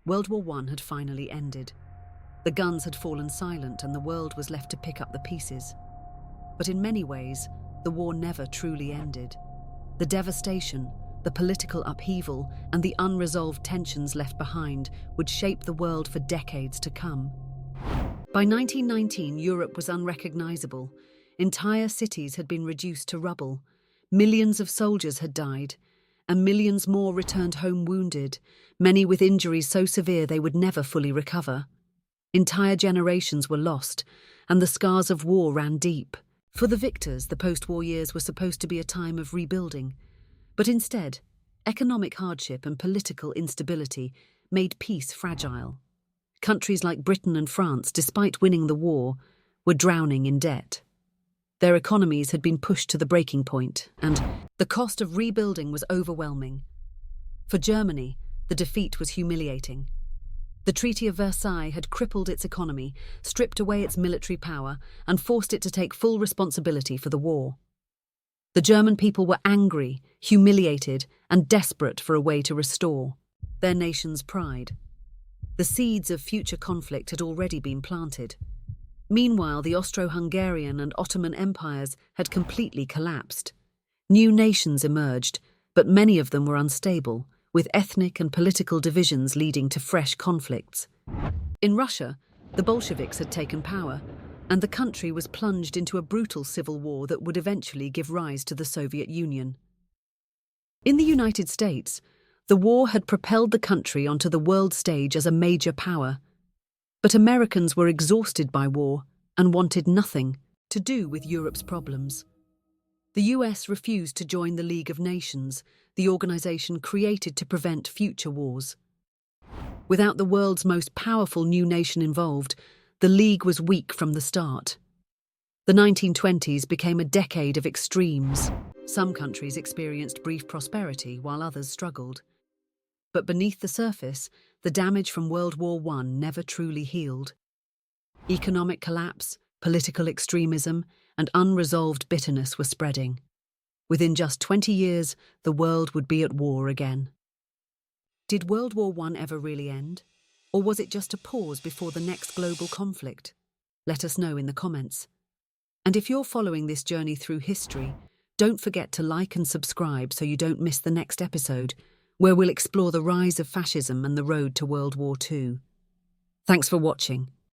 World War I had finally ended. The guns had fallen silent and the world was left to pick up the pieces. But in many ways, the war never truly ended. The devastation, the political upheaval, and the unresolved tensions left behind would shape the world for decades to come. By 1919, Europe was unrecognizable. Entire cities had been reduced to rubble. Millions of soldiers had died, and millions more returned home wounded, many with injuries so severe they would never fully recover. Entire generations were lost, and the scars of war ran deep. For the victors, the post-war years were supposed to be a time of rebuilding. But instead, economic hardship and political instability made peace fragile. Countries like Britain and France, despite winning the war, were drowning in debt. Their economies had been pushed to the breaking point, and the cost of rebuilding was overwhelming. For Germany, the defeat was humiliating. The Treaty of Versailles had crippled its economy, stripped away its military power, and forced it to take full responsibility for the war. The German people were angry, humiliated, and desperate for a way to restore their nation's pride. The seeds of future conflict had already been planted. Meanwhile, the Austro-Hungarian and Ottoman empires had completely collapsed. New nations emerged, but many of them were unstable, with ethnic and political divisions leading to fresh conflicts. In Russia, the Bolsheviks had taken power, and the country was plunged into a brutal civil war that would eventually give rise to the Soviet Union. In the United States, the war had propelled the country onto the world stage as a major power. But Americans were exhausted by war and wanted nothing to do with Europe's problems. The US refused to join the League of Nations, the organization created to prevent future wars. Without the world's most powerful new nation involved, the League was weak from the start. The 1920s became a decade of extremes. Some countries experienced brief prosperity while others struggled. But beneath the surface, the damage from World War I never truly healed. Economic collapse, political extremism, and unresolved bitterness were spreading. Within just 20 years, the world would be at war again. Did World War I ever really end? Or was it just a pause before the next global conflict? Let us know in the comments. And if you're following this journey through history, don't forget to like and subscribe so you don't miss the next episode, where we'll explore the rise of fascism and the road to World War II. Thanks for watching.